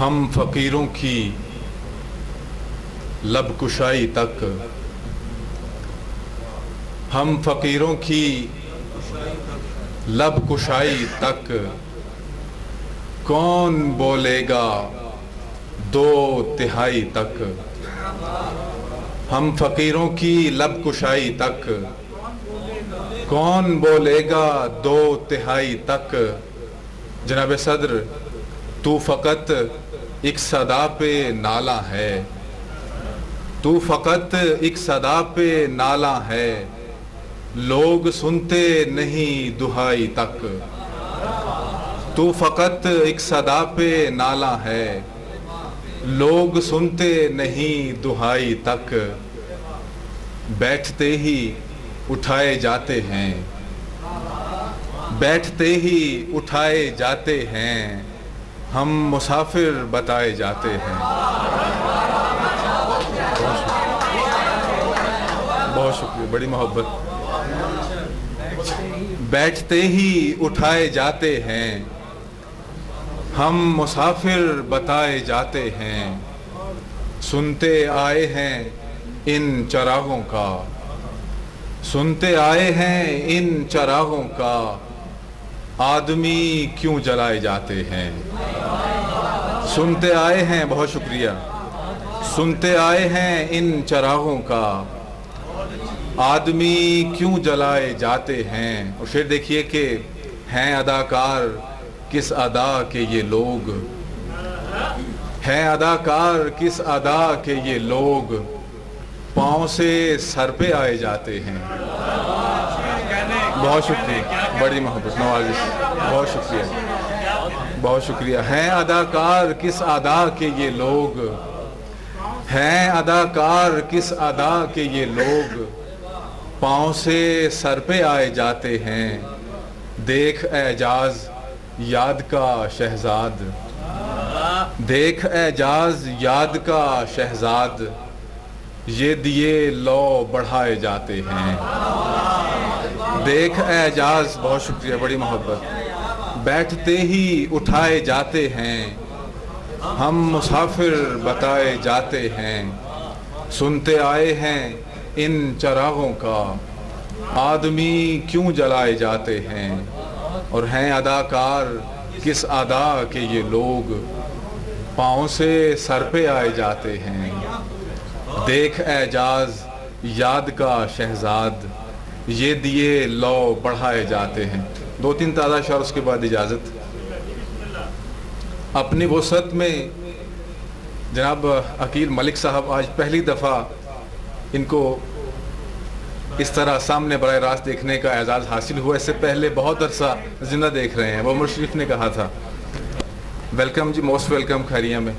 ہم فقیروں کی لب کشائی تک، ہم فقیروں کی لب کشائی تک کون بولے گا دو تہائی تک، ہم فقیروں کی لب کشائی تک کون بولے گا دو تہائی تک۔ جناب صدر، تو فقط ایک صدا پہ نالا ہے، تو فقط ایک صدا پہ نالا ہے، لوگ سنتے نہیں دہائی تک۔ تو فقط ایک صدا پہ نالا ہے، لوگ سنتے نہیں دہائی تک۔ بیٹھتے ہی اٹھائے جاتے ہیں، بیٹھتے ہی اٹھائے جاتے ہیں، ہم مسافر بتائے جاتے ہیں۔ بہت شکریہ، بڑی محبت۔ بیٹھتے ہی اٹھائے جاتے ہیں، ہم مسافر بتائے جاتے ہیں، سنتے آئے ہیں ان چراغوں کا، سنتے آئے ہیں ان چراغوں کا، آدمی کیوں جلائے جاتے ہیں۔ سنتے آئے ہیں، بہت شکریہ، سنتے آئے ہیں ان چراغوں کا، آدمی کیوں جلائے جاتے ہیں۔ اور شعر دیکھیے کہ ہیں اداکار کس ادا کے یہ لوگ، ہیں اداکار کس ادا کے یہ لوگ، پاؤں سے سر پہ آئے جاتے ہیں۔ بہت شکریہ، بڑی محبت، نوازش، بہت شکریہ، بہت شکریہ۔ ہیں اداکار کس ادا کے یہ لوگ، ہیں اداکار کس ادا کے یہ لوگ، پاؤں سے سر پہ آئے جاتے ہیں۔ دیکھ اعجاز یاد کا شہزاد، دیکھ اعجاز یاد کا شہزاد، یہ دیے لو بڑھائے جاتے ہیں۔ دیکھ اعجاز، بہت شکریہ، بڑی محبت۔ بیٹھتے ہی اٹھائے جاتے ہیں، ہم مسافر بتائے جاتے ہیں، سنتے آئے ہیں ان چراغوں کا، آدمی کیوں جلائے جاتے ہیں۔ اور ہیں اداکار کس ادا کے یہ لوگ، پاؤں سے سر پہ آئے جاتے ہیں۔ دیکھ اعجاز یاد کا شہزاد، یہ دیے لو بڑھائے جاتے ہیں۔ دو تین تازہ شعر اس کے بعد اجازت۔ اپنی وسعت میں جناب عقیل ملک صاحب آج پہلی دفعہ ان کو اس طرح سامنے براہ راست دیکھنے کا اعزاز حاصل ہوا۔ اس سے پہلے بہت عرصہ زندہ دیکھ رہے ہیں۔ وہ عمر شریف نے کہا تھا ویلکم جی، موسٹ ویلکم خیریہ میں۔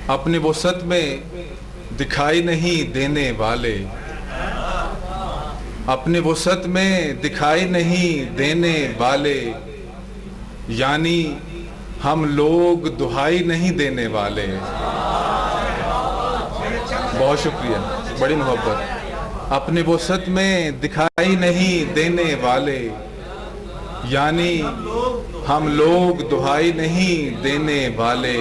اپنی وسعت میں دکھائی نہیں دینے والے، اپنی وسعت میں دکھائی نہیں دینے والے، یعنی ہم لوگ دہائی نہیں دینے والے۔ بہت شکریہ، بڑی محبت۔ اپنی وسعت میں دکھائی نہیں دینے والے، یعنی ہم لوگ دہائی نہیں دینے والے،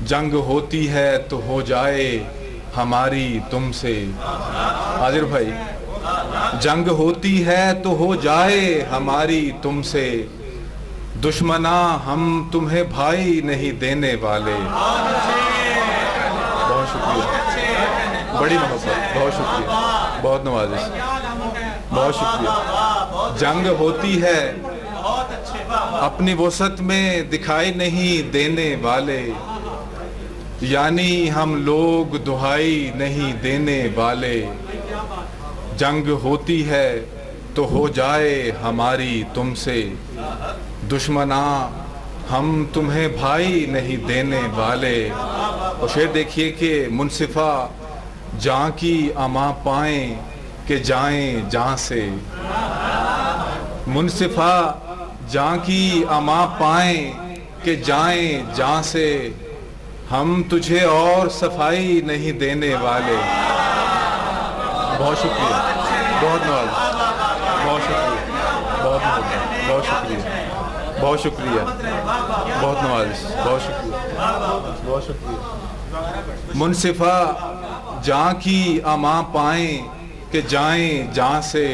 جنگ ہوتی ہے تو ہو جائے ہماری تم سے۔ حاضر بھائی، جنگ ہوتی ہے تو ہو جائے ہماری تم سے، دشمناں ہم تمہیں بھائی نہیں دینے والے۔ بہت شکریہ، بڑی محبت، بہت شکریہ، بہت نوازش، بہت شکریہ۔ جنگ ہوتی ہے اپنی وسعت میں دکھائی نہیں دینے والے، یعنی ہم لوگ دہائی نہیں دینے والے، جنگ ہوتی ہے تو ہو جائے ہماری تم سے، دشمناں ہم تمہیں بھائی نہیں دینے والے۔ اور شعر دیکھیے کہ منصفہ جاں کی اما پائیں کہ جائیں جاں سے، منصفہ جاں کی اما پائیں کہ جائیں جاں سے، ہم تجھے اور صفائی نہیں دینے والے۔ بہت شکریہ، بہت نوازش، بہت شکریہ، بہت محبت، بہت شکریہ۔ بہت شکریہ، بہت نوازش، بہت شکریہ، بہت شکریہ۔ منصفہ جاں کی اما پائیں کہ جائیں جاں سے،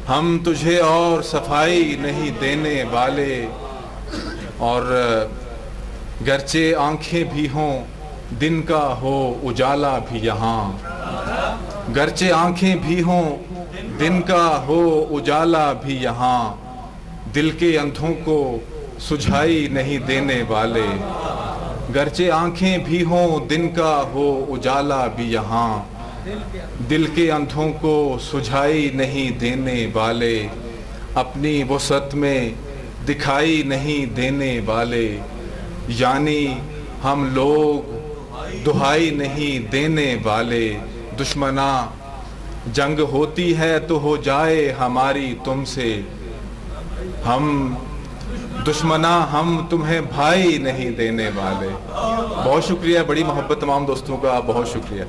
ہم تجھے اور صفائی نہیں دینے والے، اور گرچہ آنکھیں بھی ہوں دن کا ہو اجالا بھی یہاں، گرچہ آنکھیں بھی ہوں دن کا ہو اجالا بھی یہاں، دل کے اندھوں کو سجھائی نہیں دینے والے، گرچہ آنکھیں بھی ہوں دن کا ہو اجالا بھی یہاں، دل کے اندھوں کو سجھائی نہیں دینے والے، اپنی وسعت میں دکھائی نہیں دینے والے، یعنی ہم لوگ دہائی نہیں دینے والے، دشمنا جنگ ہوتی ہے تو ہو جائے ہماری تم سے، ہم دشمنا ہم تمہیں بھائی نہیں دینے والے۔ بہت شکریہ، بڑی محبت تمام دوستوں کا، بہت شکریہ۔